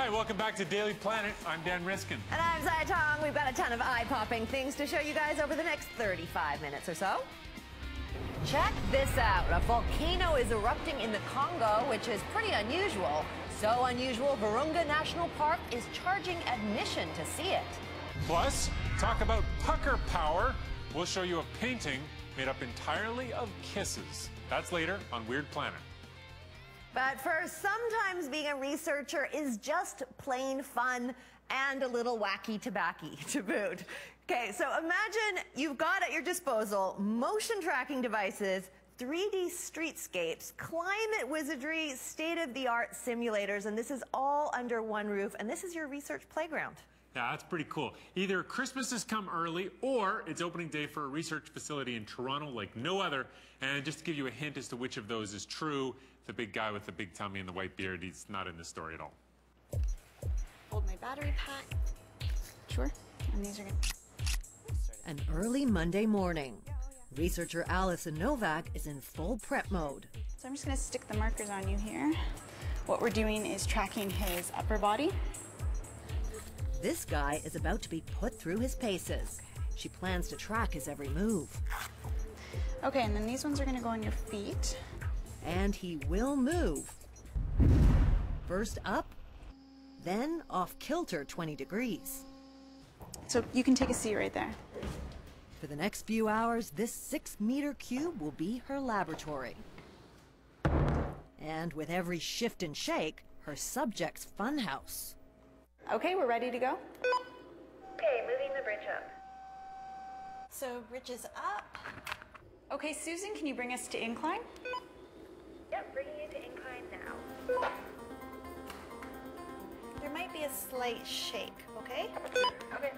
Hi, welcome back to Daily Planet. I'm Dan Riskin. And I'm Zai Tong. We've got a ton of eye-popping things to show you guys over the next 35 minutes or so. Check this out. A volcano is erupting in the Congo, which is pretty unusual. So unusual, Virunga National Park is charging admission to see it. Plus, talk about pucker power. We'll show you a painting made up entirely of kisses. That's later on Weird Planet. But first, sometimes being a researcher is just plain fun and a little wacky tobacco to boot. Okay, so imagine you've got at your disposal motion tracking devices, 3D streetscapes, climate wizardry, state-of-the-art simulators, and this is all under one roof, and this is your research playground. Yeah, that's pretty cool. Either Christmas has come early or it's opening day for a research facility in Toronto like no other. And just to give you a hint as to which of those is true, the big guy with the big tummy and the white beard, he's not in this story at all. Hold my battery pack. Sure. And these are good. An early Monday morning. Researcher Alison Novak is in full prep mode. So I'm just going to stick the markers on you here. What we're doing is tracking his upper body. This guy is about to be put through his paces. She plans to track his every move. Okay, and then these ones are going to go on your feet. And he will move. First up, then off kilter 20 degrees. So you can take a seat right there. For the next few hours, this 6-meter cube will be her laboratory. And with every shift and shake, her subject's funhouse. Okay, we're ready to go. Okay, moving the bridge up. So bridge is up. Okay, Susan, can you bring us to incline? Yep, bringing you to incline now. There might be a slight shake, okay? Okay.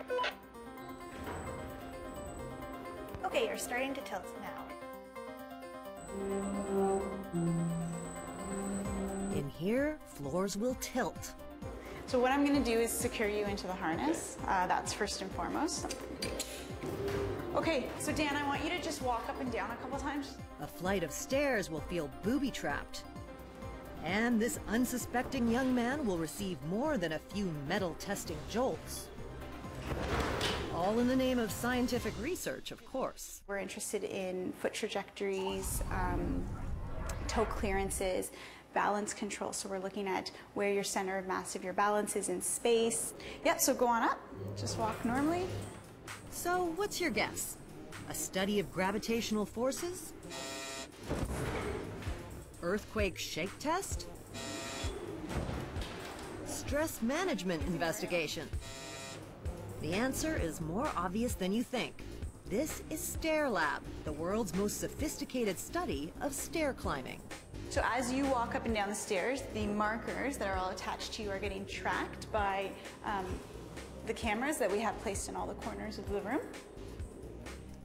Okay, you're starting to tilt now. In here, floors will tilt. So what I'm going to do is secure you into the harness. That's first and foremost. Okay, so Dan, I want you to just walk up and down a couple times. A flight of stairs will feel booby-trapped. And this unsuspecting young man will receive more than a few metal testing jolts. All in the name of scientific research, of course. We're interested in foot trajectories, toe clearances, balance control. So we're looking at where your center of mass of your balance is in space. Yep, so go on up. Just walk normally. So what's your guess? A study of gravitational forces? Earthquake shake test? Stress management investigation? The answer is more obvious than you think. This is Stair Lab, the world's most sophisticated study of stair climbing. So as you walk up and down the stairs, the markers that are all attached to you are getting tracked by the cameras that we have placed in all the corners of the room.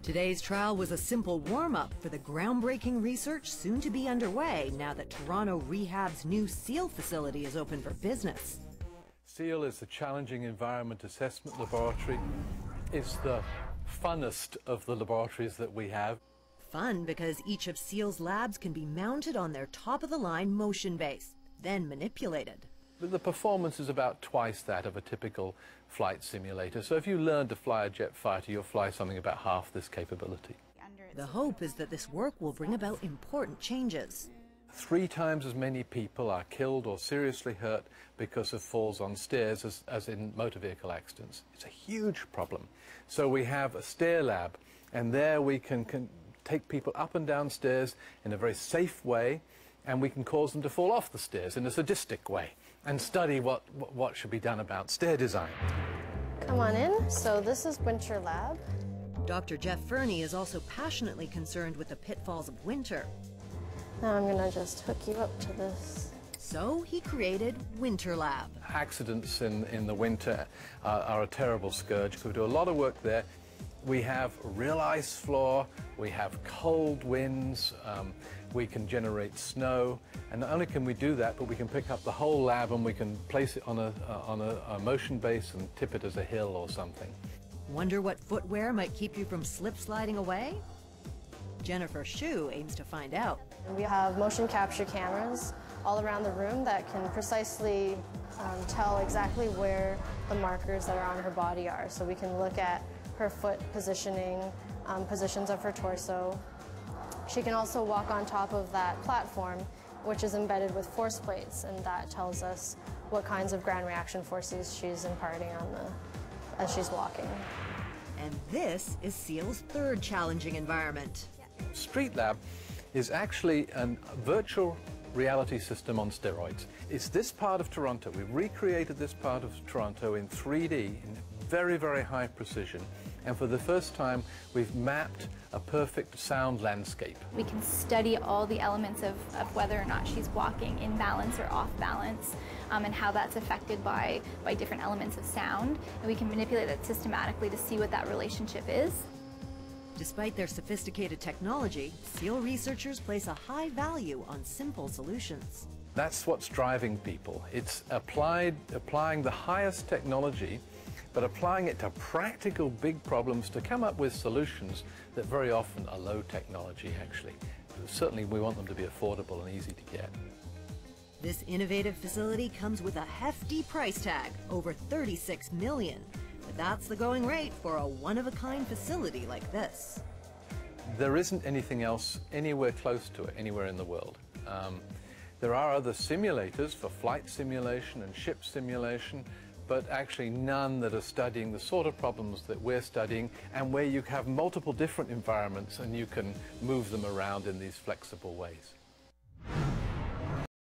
Today's trial was a simple warm-up for the groundbreaking research soon to be underway now that Toronto Rehab's new CEAL facility is open for business. CEAL is a challenging environment assessment laboratory. It's the funnest of the laboratories that we have. Fun because each of CEAL's labs can be mounted on their top-of-the-line motion base, then manipulated. The performance is about twice that of a typical flight simulator. So if you learn to fly a jet fighter, you'll fly something about half this capability. The hope is that this work will bring about important changes. 3 times as many people are killed or seriously hurt because of falls on stairs as in motor vehicle accidents. It's a huge problem. So we have a stair lab, and there we can take people up and down stairs in a very safe way, and we can cause them to fall off the stairs in a sadistic way and study what should be done about stair design. Come on in. So this is Winter Lab. Dr. Jeff Fernie is also passionately concerned with the pitfalls of winter. Now I'm gonna just hook you up to this. So he created Winter Lab. Accidents in the winter are a terrible scourge. We do a lot of work there. We have real ice floor, we have cold winds, we can generate snow, and not only can we do that, but we can pick up the whole lab and we can place it on a motion base and tip it as a hill or something. Wonder what footwear might keep you from slip-sliding away? Jennifer Shue aims to find out. We have motion capture cameras all around the room that can precisely tell exactly where the markers that are on her body are. So we can look at her foot positioning, positions of her torso. She can also walk on top of that platform, which is embedded with force plates, and that tells us what kinds of ground reaction forces she's imparting as she's walking. And this is CEAL's third challenging environment. Street Lab is actually a virtual reality system on steroids. It's this part of Toronto. We've recreated this part of Toronto in 3D in very, very high precision. And for the first time, we've mapped a perfect sound landscape. We can study all the elements of whether or not she's walking in balance or off balance, and how that's affected by different elements of sound. And we can manipulate that systematically to see what that relationship is. Despite their sophisticated technology, CEAL researchers place a high value on simple solutions. That's what's driving people. It's applying the highest technology, but applying it to practical big problems to come up with solutions that very often are low technology, actually. Certainly we want them to be affordable and easy to get. This innovative facility comes with a hefty price tag, over $36 million. But that's the going rate for a one-of-a-kind facility like this. There isn't anything else anywhere close to it, anywhere in the world. There are other simulators for flight simulation and ship simulation, but actually none that are studying the sort of problems that we're studying, and where you have multiple different environments and you can move them around in these flexible ways.